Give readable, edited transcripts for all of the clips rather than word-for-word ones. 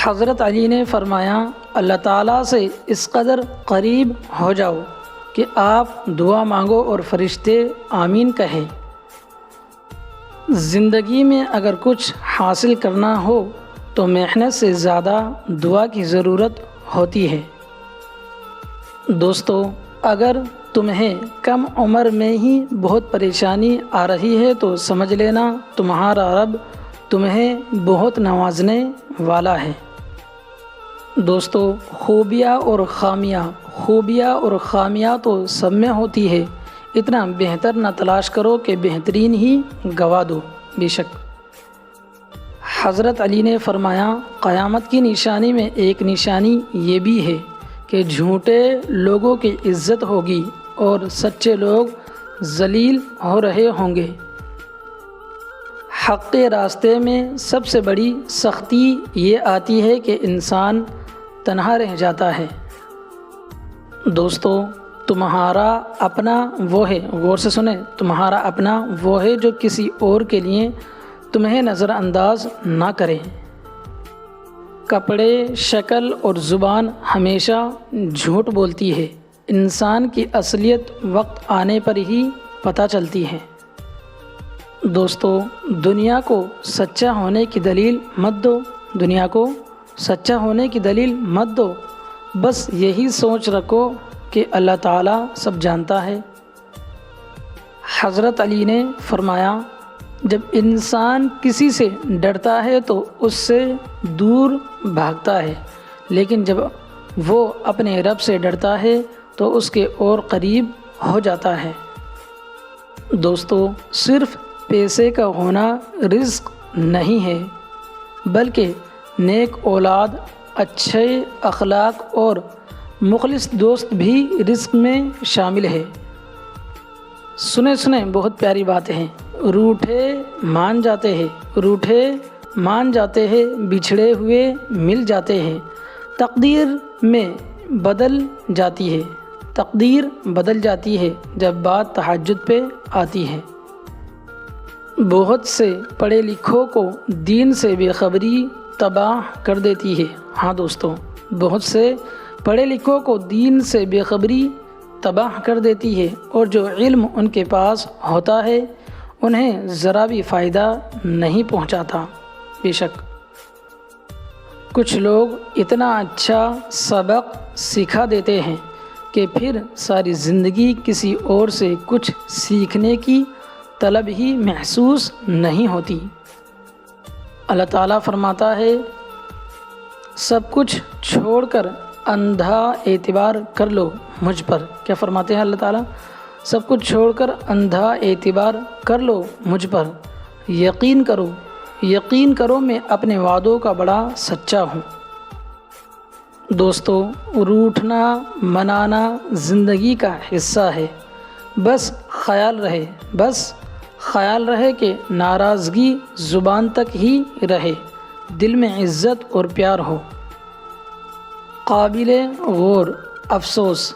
حضرت علی نے فرمایا اللہ تعالیٰ سے اس قدر قریب ہو جاؤ کہ آپ دعا مانگو اور فرشتے آمین کہیں۔ زندگی میں اگر کچھ حاصل کرنا ہو تو محنت سے زیادہ دعا کی ضرورت ہوتی ہے۔ دوستو، اگر تمہیں کم عمر میں ہی بہت پریشانی آ رہی ہے تو سمجھ لینا تمہارا رب تمہیں بہت نوازنے والا ہے۔ دوستو، خوبیاں اور خامیاں تو سب میں ہوتی ہے، اتنا بہتر نہ تلاش کرو کہ بہترین ہی گوا دو۔ بے شک حضرت علی نے فرمایا قیامت کی نشانی میں ایک نشانی یہ بھی ہے کہ جھوٹے لوگوں کی عزت ہوگی اور سچے لوگ ذلیل ہو رہے ہوں گے۔ حق کے راستے میں سب سے بڑی سختی یہ آتی ہے کہ انسان تنہا رہ جاتا ہے۔ دوستو، تمہارا اپنا وہ ہے، غور سے سنیں، تمہارا اپنا وہ ہے جو کسی اور کے لیے تمہیں نظر انداز نہ کرے۔ کپڑے، شکل اور زبان ہمیشہ جھوٹ بولتی ہے، انسان کی اصلیت وقت آنے پر ہی پتہ چلتی ہے۔ دوستو، دنیا کو سچا ہونے کی دلیل مت دو، دنیا کو سچا ہونے کی دلیل مت دو، بس یہی سوچ رکھو کہ اللہ تعالیٰ سب جانتا ہے۔ حضرت علی نے فرمایا جب انسان کسی سے ڈرتا ہے تو اس سے دور بھاگتا ہے، لیکن جب وہ اپنے رب سے ڈرتا ہے تو اس کے اور قریب ہو جاتا ہے۔ دوستو، صرف پیسے کا ہونا رزق نہیں ہے، بلکہ نیک اولاد، اچھے اخلاق اور مخلص دوست بھی رزق میں شامل ہے۔ سنیں بہت پیاری بات ہے۔ روٹھے مان جاتے ہیں، بچھڑے ہوئے مل جاتے ہیں، تقدیر بدل جاتی ہے جب بات تہجد پہ آتی ہے۔ بہت سے پڑھے لکھوں کو دین سے بے خبری تباہ کر دیتی ہے۔ ہاں دوستو، بہت سے پڑھے لکھوں کو دین سے بے خبری تباہ کر دیتی ہے، اور جو علم ان کے پاس ہوتا ہے انہیں ذرا بھی فائدہ نہیں پہنچاتا۔ بے شک کچھ لوگ اتنا اچھا سبق سکھا دیتے ہیں کہ پھر ساری زندگی کسی اور سے کچھ سیکھنے کی طلب ہی محسوس نہیں ہوتی۔ اللہ تعالیٰ فرماتا ہے سب کچھ چھوڑ کر اندھا اعتبار کر لو مجھ پر۔ کیا فرماتے ہیں اللہ تعالیٰ؟ سب کچھ چھوڑ کر اندھا اعتبار کر لو مجھ پر، یقین کرو میں اپنے وعدوں کا بڑا سچا ہوں۔ دوستو، روٹھنا منانا زندگی کا حصہ ہے، بس خیال رہے کہ ناراضگی زبان تک ہی رہے، دل میں عزت اور پیار ہو۔ قابل غور افسوس،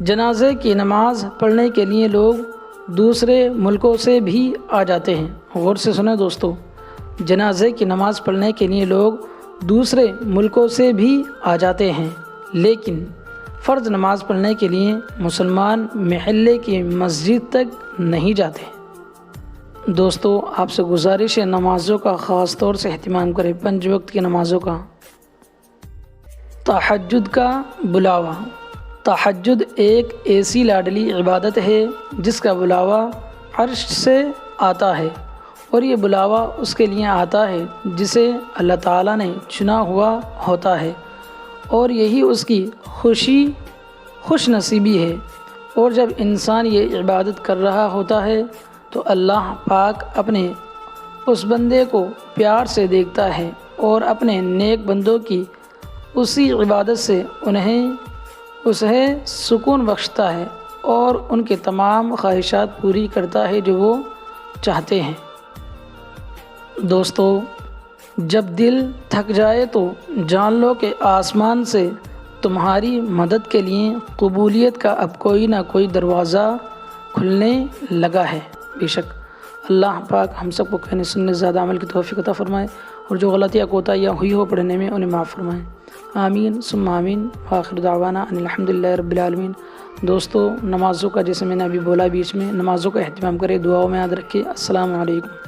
جنازے کی نماز پڑھنے کے لیے لوگ دوسرے ملکوں سے بھی آ جاتے ہیں۔ غور سے سنیں دوستو، جنازے کی نماز پڑھنے کے لیے لوگ دوسرے ملکوں سے بھی آ جاتے ہیں، لیکن فرض نماز پڑھنے کے لیے مسلمان محلے کی مسجد تک نہیں جاتے۔ دوستو، آپ سے گزارش ہے نمازوں کا خاص طور سے اہتمام کریں، 5 وقت کی نمازوں کا۔ تہجد کا بلاوا۔ تہجد ایک ایسی لاڈلی عبادت ہے جس کا بلاوا عرش سے آتا ہے، اور یہ بلاوا اس کے لیے آتا ہے جسے اللہ تعالیٰ نے چنا ہوا ہوتا ہے، اور یہی اس کی خوش نصیبی ہے۔ اور جب انسان یہ عبادت کر رہا ہوتا ہے تو اللہ پاک اپنے اس بندے کو پیار سے دیکھتا ہے اور اپنے نیک بندوں کی اسی عبادت سے اسے سکون بخشتا ہے اور ان کے تمام خواہشات پوری کرتا ہے جو وہ چاہتے ہیں۔ دوستو، جب دل تھک جائے تو جان لو کہ آسمان سے تمہاری مدد کے لیے قبولیت کا اب کوئی نہ کوئی دروازہ کھلنے لگا ہے۔ بے شک اللہ پاک ہم سب کو کہنے سننے زیادہ عمل کی توفیق عطا فرمائے۔ اور جو غلطیاں کوتاہیاں ہوئی ہو پڑھنے میں انہیں معاف فرمائیں۔ آمین ثم آمین، وآخر دعوانا ان الحمدللہ رب العالمین۔ دوستو، نمازوں کا جیسے میں نے ابھی بولا بیچ میں، نمازوں کا اہتمام کرے، دعاؤں میں یاد رکھے۔ السلام علیکم۔